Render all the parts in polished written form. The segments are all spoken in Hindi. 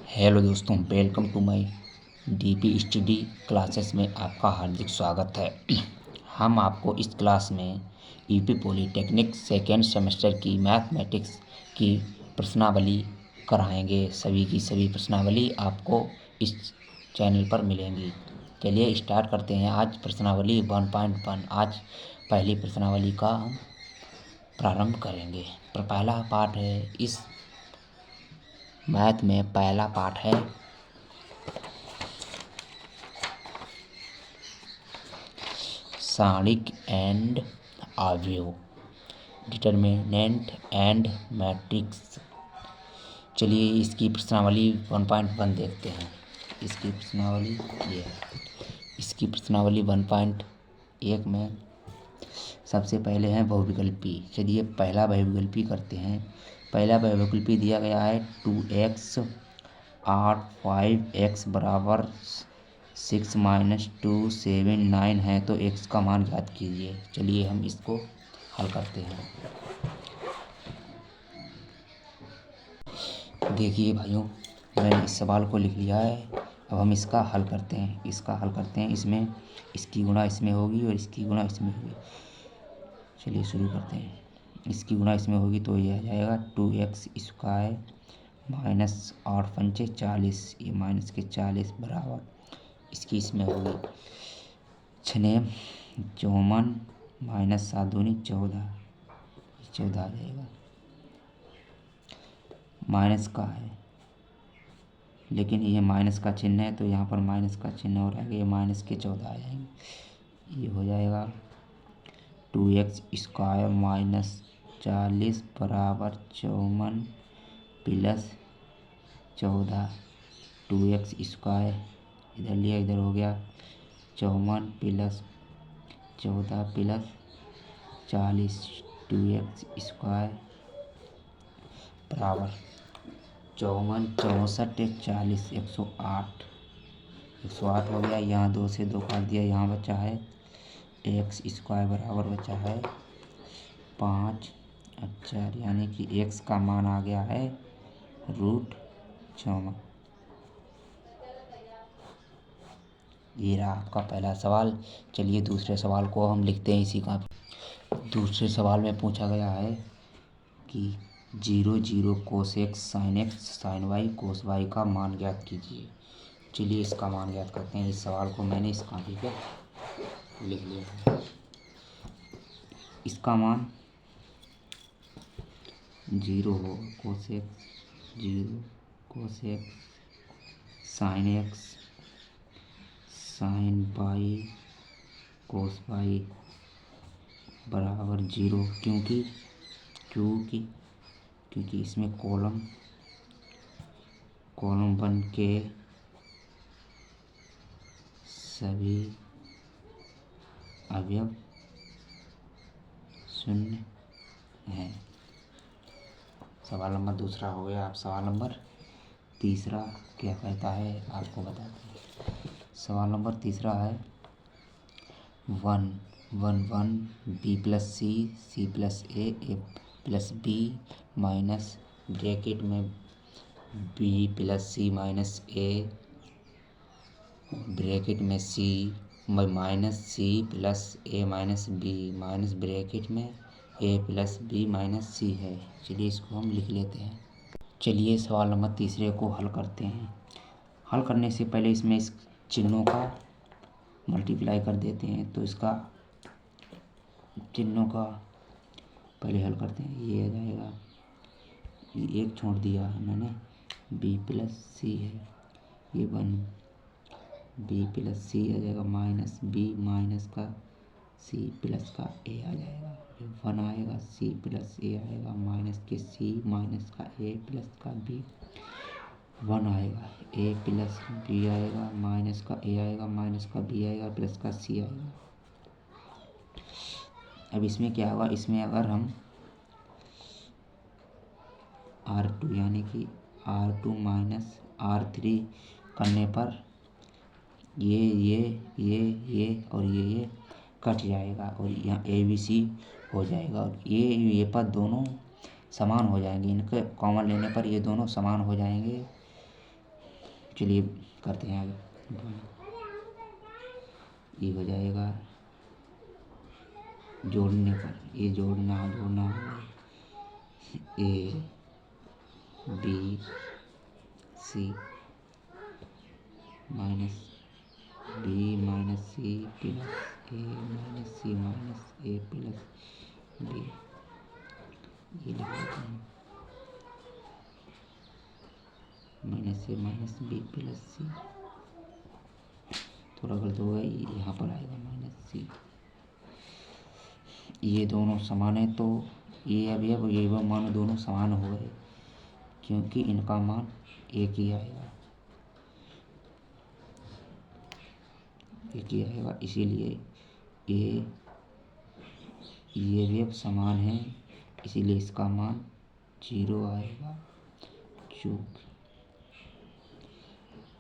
हेलो दोस्तों, welcome to my DP study classes में आपका हार्दिक स्वागत है। हम आपको इस क्लास में यूपी पॉलिटेक्निक सेकेंड सेमेस्टर की मैथमेटिक्स की प्रश्नावली कराएंगे। सभी की सभी प्रश्नावली आपको इस चैनल पर मिलेंगी। चलिए स्टार्ट करते हैं। आज प्रश्नावली 1.1 आज पहली प्रश्नावली का हम प्रारंभ करेंगे। पहला पाठ है, इस मैथ में पहला पाठ है सारणिक एंड अवयव, डिटर्मिनेंट एंड मैट्रिक्स। चलिए इसकी प्रश्नावली 1.1 देखते हैं। इसकी प्रश्नावली ये है। इसकी प्रश्नावली 1.1 में सबसे पहले है बहुविकल्पी। चलिए पहला बहुविकल्पी करते हैं। पहला बहुविकल्पी दिया गया है 2x और 5x बराबर 6 - 2 7 9 है, तो x का मान ज्ञात कीजिए। चलिए हम इसको हल करते हैं। देखिए भाइयों, मैंने इस सवाल को लिख लिया है। अब हम इसका हल करते हैं। इसमें इसकी गुणा इसमें होगी और इसकी गुणा इसमें होगी। चलिए शुरू करते हैं। इसकी गुणा इसमें होगी तो ये आ जाएगा 2x² माइनस 8 पंचे 40, ये माइनस के 40 बराबर इसकी इसमें होगी 6 54 माइनस 7 दूनी 14, 14 आ जाएगा। माइनस का है, लेकिन ये माइनस का चिन्ह है तो यहाँ पर माइनस का चिन्ह हो रहेगा। ये माइनस के 14 आ जाएंगे। ये हो जाएगा 2x² माइनस 40 बराबर 54 प्लस 14। 2x² इधर लिया, इधर हो गया 54 प्लस 14 प्लस 40। 2x² बराबर 54 64 40 108 हो गया। यहाँ 2 से 2 काट दिया, यहाँ बचा है x² बराबर बचा है 5 और 4, यानी कि x का मान आ गया है √54। ये रहा आपका पहला सवाल। चलिए दूसरे सवाल को हम लिखते हैं इसी का। दूसरे सवाल में पूछा गया है कि 0 0 cos x sin x sin y cos y का मान ज्ञात कीजिए। चलिए इसका मान ज्ञात करते हैं। इस सवाल को मैंने इस कॉपी पे लिख लिया है। इसका मान 0 हो cos x 0 cos x sin x sin y cos y बराबर 0, क्योंकि इसमें कॉलम 1 के सभी अवयव 0 हैं। सवाल नंबर दूसरा हो गया। आप सवाल नंबर तीसरा क्या कहता है आपको बताते हैं। सवाल नंबर तीसरा है 1 1 1 b + c c + a a + b minus bracket में b + c - a ब्रैकेट में c minus c + a - b minus bracket में a + b - c है। चलिए इसको हम लिख लेते हैं। चलिए सवाल नंबर तीसरे को हल करते हैं। हल करने से पहले इसमें इस चिन्हों का मल्टीप्लाई कर देते हैं, तो इसका चिन्हों का पहले हल करते हैं। ये आ जाएगा, ये एक छोड़ दिया है मैंने, b + c है, ये 1 b + c आ जाएगा माइनस b माइनस का c प्लस का a आ जाएगा। ये 1 आएगा, c + a आएगा माइनस के c माइनस का a प्लस का b 1 आएगा, a + b आएगा माइनस का a आएगा माइनस का b आएगा प्लस का c आएगा। अब इसमें क्या होगा, इसमें अगर हम R2 यानी कि R2 माइनस R3 करने पर ये और ये कट जाएगा और यहाँ ABC हो जाएगा और ये पद दोनों समान हो जाएंगे। इनके कॉमन लेने पर ये दोनों समान हो जाएंगे। चलिए करते हैं आगे। ये हो जाएगा जोड़ने पर, ये जोड़ना होगा a B c minus b minus c plus a minus c minus a plus b, ये लिख देते हैं minus a minus b plus c. थोड़ा गलत होगा, यहाँ पर आएगा माइनस सी। ये दोनों समान है तो ये अवयव ये मान दोनों समान हो गए, क्योंकि इनका मान एक ही आएगा, इसीलिए ये अवयव समान है, इसीलिए इसका मान 0 आएगा। चूक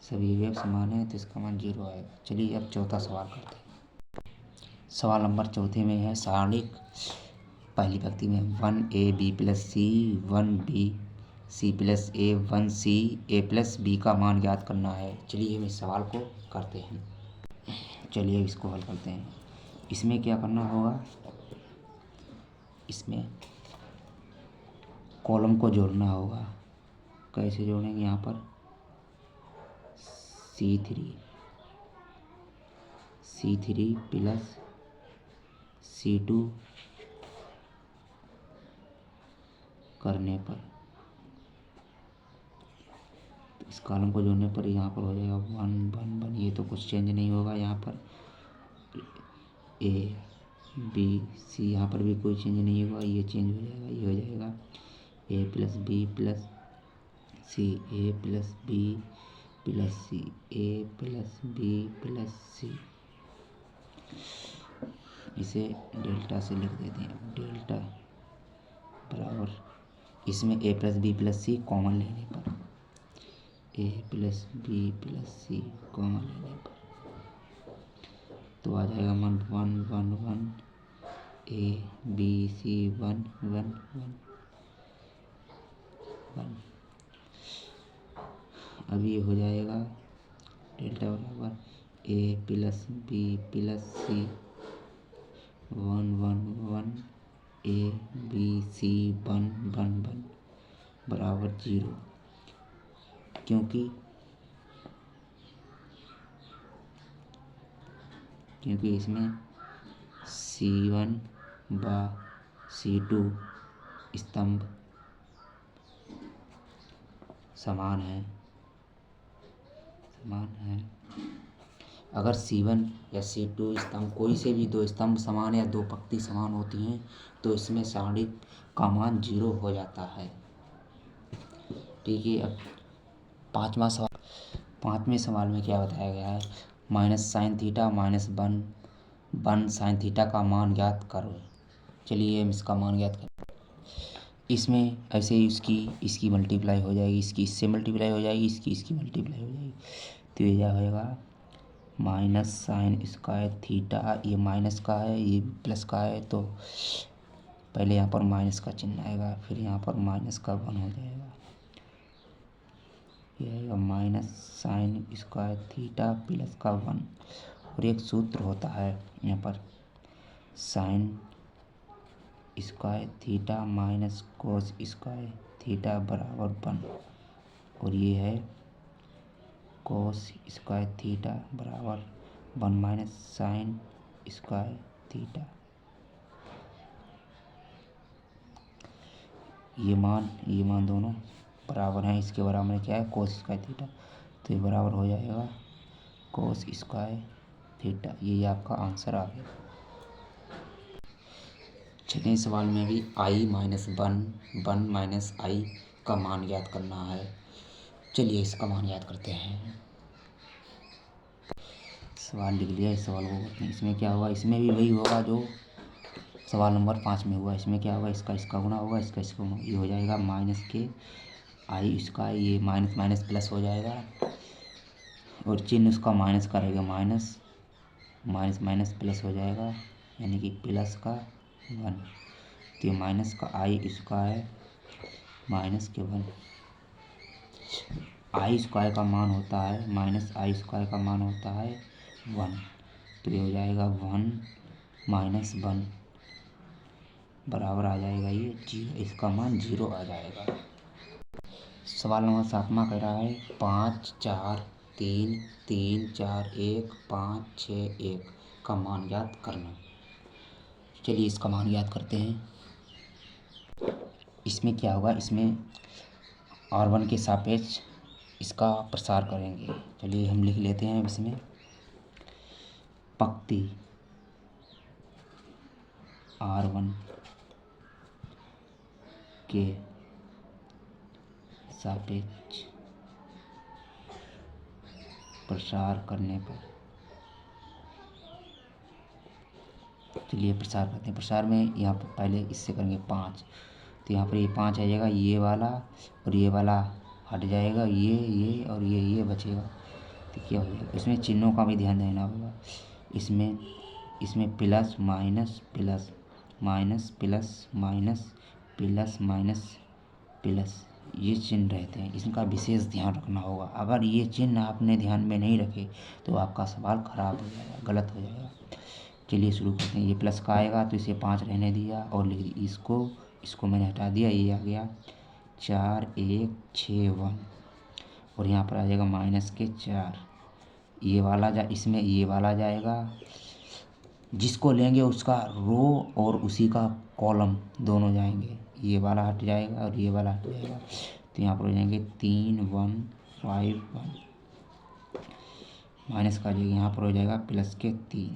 सभी अवयव समान है तो इसका मान 0 आएगा। चलिए अब चौथा सवाल करते हैं। सवाल नंबर चौथे में है सारणिक पहली पंक्ति में 1ab प्लस सी 1b सी प्लस ए 1c ए प्लस बी का मान ज्ञात करना है। चलिए हम इस सवाल को करते हैं। चलिए इसको हल करते हैं। इसमें क्या करना होगा, इसमें कॉलम को जोड़ना होगा। कैसे जोड़ेंगे, यहाँ पर C3 प्लस C2 करने पर, तो इस कॉलम को जोड़ने पर यहाँ पर हो जाएगा 1 1 1। ये तो कुछ चेंज नहीं होगा, यहाँ पर ए बी सी, यहाँ पर भी कोई चेंज नहीं होगा, ये चेंज हो जाएगा, ये हो जाएगा ए प्लस बी प्लस सी ए प्लस बी प्लस सी ए प्लस बी प्लस सी। इसे डेल्टा से लिख देते हैं, डेल्टा बराबर इसमें ए प्लस बी प्लस सी कॉमन लेने पर, ए प्लस बी प्लस सी कॉमन लेने पर तो आ जाएगा 1 1 1 1 ए बी सी 1 1 1 1। अब ये हो जाएगा डेल्टा बराबर A plus B plus C 1 1 1 A B C 1 1 1 बराबर 0, क्योंकि इसमें C1 व C2 स्तंभ समान है। अगर C1 या C2 स्तंभ कोई से भी दो स्तंभ समान या दो पंक्ति समान होती हैं तो इसमें सारणिक का मान 0 हो जाता है। ठीक है, अब पाँचवें सवाल में क्या बताया गया है, minus sine theta minus 1 sine theta का मान ज्ञात करो। चलिए हम इसका मान ज्ञात करें। इसमें ऐसे ही इसकी मल्टीप्लाई हो जाएगी, इसकी इससे मल्टीप्लाई हो जाएगी, इसकी मल्टीप्लाई हो जाएगी, तो ये क्या होएगा माइनस साइन स्क्वायर थीटा, ये माइनस का है ये प्लस का है, तो पहले यहाँ पर माइनस का चिन्ह आएगा, फिर यहाँ पर माइनस का 1 हो जाएगा, ये आएगा minus sine square theta plus का 1। और एक सूत्र होता है यहाँ पर sine square theta minus cos square theta बराबर 1, और ये है कोस स्क्वायर थीटा बराबर 1 माइनस साइन स्क्वायर थीटा। ये मान दोनों बराबर हैं, इसके बराबर में क्या है कोस स्क्वायर थीटा, तो ये बराबर हो जाएगा कोस स्क्वायर थीटा। ये आपका आंसर आ गया। छठवें सवाल में भी i माइनस 1 माइनस आई का मान ज्ञात करना है। चलिए इसका मान याद करते हैं। सवाल लिख लिया, इस सवाल को करते हैं। इसमें क्या होगा, इसमें भी वही होगा जो सवाल नंबर 5 में हुआ। इसमें क्या होगा, इसका गुणा होगा, इसका गुणा, ये हो जाएगा माइनस के आई इसका, ये माइनस माइनस प्लस हो जाएगा, और चिन्ह उसका माइनस का रहेगा, माइनस माइनस प्लस हो जाएगा, यानी कि प्लस का 1, तो ये माइनस का आई इसका है माइनस के 1। आई स्क्वायर का मान होता है माइनस आई स्क्वायर का मान होता है 1, तो ये हो जाएगा 1 माइनस 1 बराबर आ जाएगा ये 0, इसका मान 0 आ जाएगा। सवाल नंबर 7वां कह रहा है 5 4 3 3 4 1 5 6 1 का मान ज्ञात करना। चलिए इसका मान ज्ञात करते हैं। इसमें क्या होगा, इसमें R1 के सापेक्ष इसका प्रसार करेंगे। चलिए हम लिख लेते हैं इसमें पंक्ति R1 के सापेक्ष प्रसार करने पर, चलिए प्रसार करते हैं। प्रसार में यहाँ पर पहले इससे करेंगे 5, तो यहाँ पर ये 5 आ जाएगा, ये वाला और ये वाला हट जाएगा, ये और ये बचेगा। तो क्या हो जाएगा, इसमें चिन्हों का भी ध्यान देना होगा। इसमें plus minus plus minus plus minus plus minus plus ये चिन्ह रहते हैं, इनका विशेष ध्यान रखना होगा। अगर ये चिन्ह आपने ध्यान में नहीं रखे तो आपका सवाल खराब हो जाएगा, गलत हो जाएगा। चलिए शुरू करते हैं। ये प्लस का आएगा तो इसे 5 रहने दिया और लिख इसको मैंने हटा दिया, ये आ गया 4 1 6 1 और यहाँ पर आ जाएगा माइनस के 4। ये वाला इसमें ये वाला जाएगा, जिसको लेंगे उसका रो और उसी का कॉलम दोनों जाएंगे। ये वाला हट जाएगा और ये वाला हट जाएगा, तो यहाँ पर हो जाएंगे 3 1 5 1 माइनस का जाएगा, यहाँ पर हो जाएगा प्लस के 3।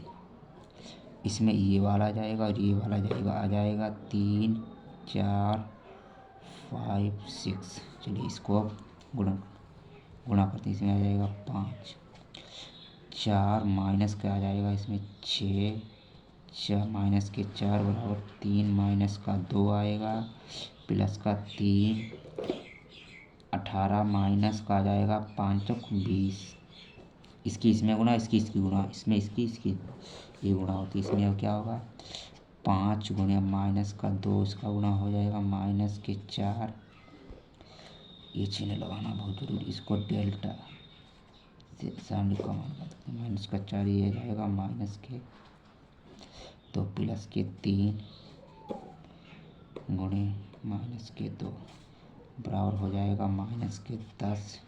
इसमें ये वाला जाएगा और ये वाला जाएगा, आ जाएगा 3 4 5 6। चलिए इसको अब गुणा करते हैं। इसमें आ जाएगा 5 4 माइनस का आ जाएगा, इसमें 6 माइनस के 4 बराबर 3 माइनस का 2 आएगा प्लस का 3 18 माइनस का आ जाएगा 5 20। इसकी इसमें गुणा, इसकी गुणा, इसमें इसकी ये गुणा होती है। इसमें अब क्या होगा 5 गुणे माइनस का 2, इसका गुणा हो जाएगा माइनस के 4। ये चिन्ह लगाना बहुत जरूरी, इसको डेल्टा से सामने का मान करते हैं। माइनस का 4 ये जाएगा माइनस के 2 प्लस के 3 गुणे माइनस के 2 बराबर हो जाएगा माइनस के 10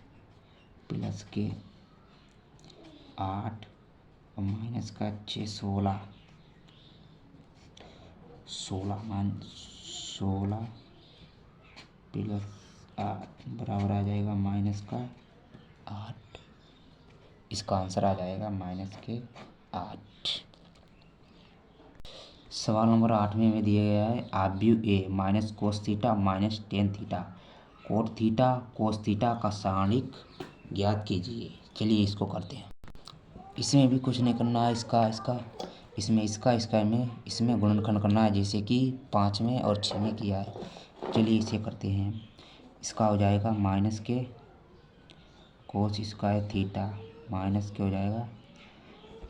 प्लस के 8 और माइनस का 6 16 प्लस 8 बराबर आ जाएगा माइनस का 8। इसका आंसर आ जाएगा माइनस के 8। सवाल नंबर 8वें में दिया गया है आव्यूह A minus cos theta minus tan theta cot theta cos theta का सारणिक ज्ञात कीजिए। चलिए इसको करते हैं। इसमें भी कुछ नहीं करना है, इसमें गुणनखंड करना है, जैसे कि 5 में और 6 में किया है। चलिए इसे करते हैं। इसका हो जाएगा माइनस के कोस स्क्वायर थीटा माइनस के हो जाएगा,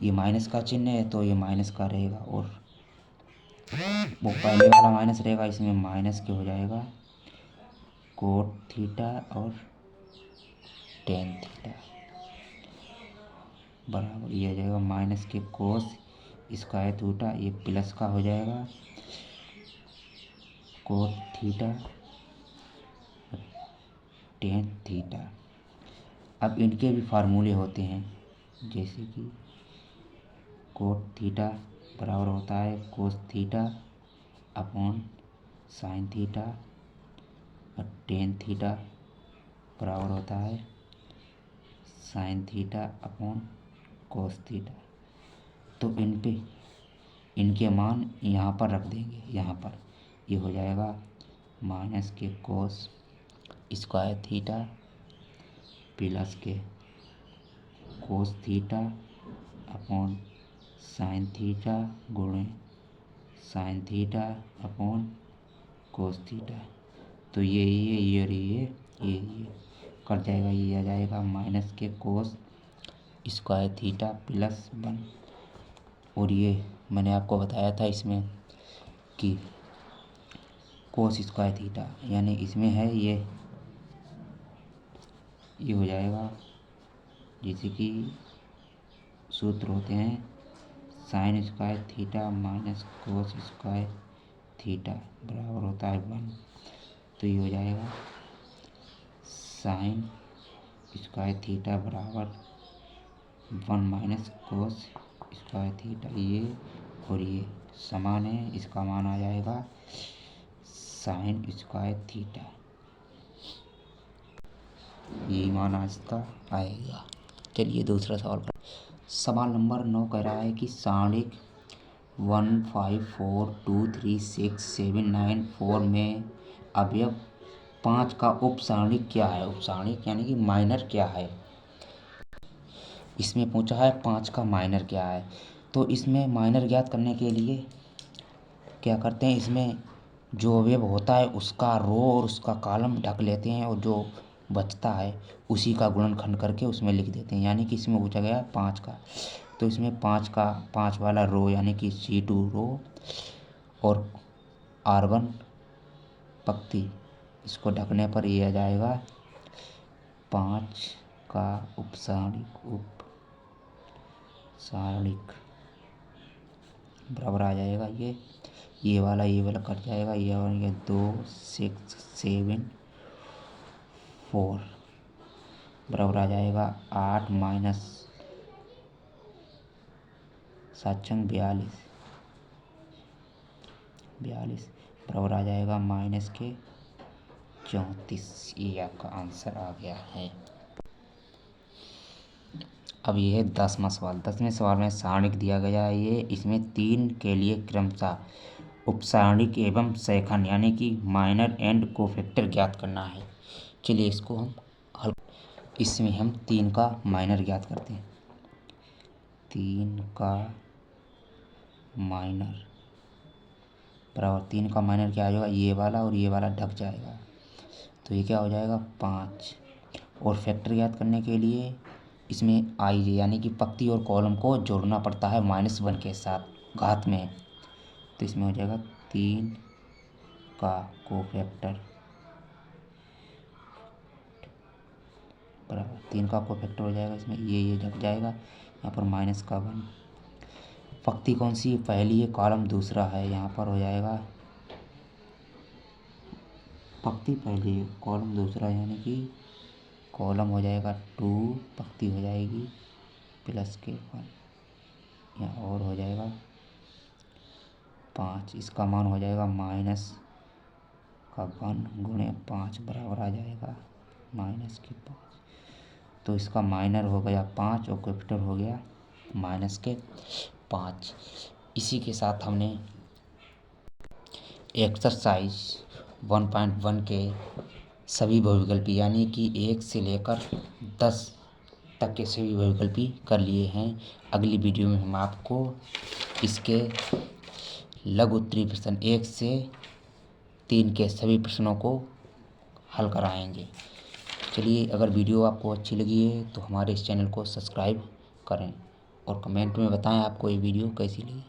ये माइनस का चिन्ह है तो ये माइनस का रहेगा और वो पहले वाला माइनस रहेगा, इसमें माइनस के हो जाएगा कोट थीटा और टेन थीटा बराबर ये हो जाएगा माइनस के कोस स्क्वायर थीटा, ये प्लस का हो जाएगा कोट थीटा टेन थीटा। अब इनके भी फार्मूले होते हैं, जैसे कि कोट थीटा बराबर होता है कोस थीटा अपॉन साइन थीटा और टेन थीटा बराबर होता है sign theta upon cos theta. तो इनके मान यहाँ पर रख देंगे, यहाँ पर ये हो जाएगा माइनस के कोस स्क्वायर थीटा प्लस के cos theta upon sine theta गुणे sine theta upon cos theta. तो ये कट जाएगा, ये आ जाएगा माइनस के कोस स्क्वायर थीटा प्लस 1 और ये मैंने आपको बताया था इसमें कि कोस स्क्वायर थीटा यानी इसमें है ये ये हो जाएगा, जैसे कि सूत्र होते हैं sine square theta minus cos square theta बराबर होता है 1। तो ये हो जाएगा साइन स्क्वायर थीटा बराबर 1 माइनस कोस स्क्वायर थीटा। ये और ये समान है, इसका मान आ जाएगा साइन स्क्वायर थीटा। यही मान आज का आएगा। चलिए दूसरा सवाल कर। सवाल नंबर 9 कह रहा है कि सारणिक 154236794 में अवयव 5 का उपसारणिक क्या है। उपसारणिक यानी कि माइनर क्या है। इसमें पूछा है 5 का माइनर क्या है। तो इसमें माइनर ज्ञात करने के लिए क्या करते हैं, इसमें जो अवयव होता है उसका रो और उसका कॉलम ढक लेते हैं और जो बचता है उसी का गुणनखंड करके उसमें लिख देते हैं। यानी कि इसमें पूछा गया 5 का, तो इसमें 5 वाला रो यानी कि C2 रो और R1 पंक्ति, इसको ढकने पर ये आ जाएगा 5 का उपसारणिक बराबर आ जाएगा। ये वाला कट जाएगा, ये और 2 6 7 4 बराबर आ जाएगा 8 माइनस 7 42 बराबर आ जाएगा माइनस के 34। ये आपका आंसर आ गया है। अब ये है 10वां सवाल। 10वें सवाल में सारणिक दिया गया है ये, इसमें 3 के लिए क्रमशः उपसारणिक एवं शैखन यानी कि माइनर एंड कोफैक्टर ज्ञात करना है। चलिए इसको हम हल। इसमें हम 3 का माइनर ज्ञात करते हैं। 3 का माइनर बराबर 3 का माइनर क्या आ जाएगा, ये वाला और ये वाला ढक जाएगा, तो ये क्या हो जाएगा 5। और फैक्टर ज्ञात करने के लिए इसमें आई यानी कि पंक्ति और कॉलम को जोड़ना पड़ता है -1 के साथ घात में। तो इसमें हो जाएगा 3 का कोफैक्टर बराबर 3 का कोफैक्टर हो जाएगा। इसमें ये ढक जाएगा, यहाँ पर -1। पंक्ति कौन सी, पहली है, कॉलम दूसरा है। यहाँ पर हो जाएगा पंक्ति पहली है, कॉलम दूसरा, यानी कि कॉलम हो जाएगा 2, पंक्ति हो जाएगी प्लस के 1, यहाँ और हो जाएगा 5। इसका मान हो जाएगा माइनस का 1 गुणे 5 बराबर आ जाएगा माइनस के 5। तो इसका माइनर हो गया 5 और कैपिटल हो गया माइनस के 5। इसी के साथ हमने एक्सरसाइज 1.1 के सभी बहुविकल्पी यानी कि 1 से लेकर 10 तक के सभी बहुविकल्पी कर लिए हैं। अगली वीडियो में हम आपको इसके लघु उत्तरीय प्रश्न 1 से 3 के सभी प्रश्नों को हल कराएंगे। चलिए, अगर वीडियो आपको अच्छी लगी है तो हमारे इस चैनल को सब्सक्राइब करें और कमेंट में बताएं आपको ये वीडियो कैसी लगी।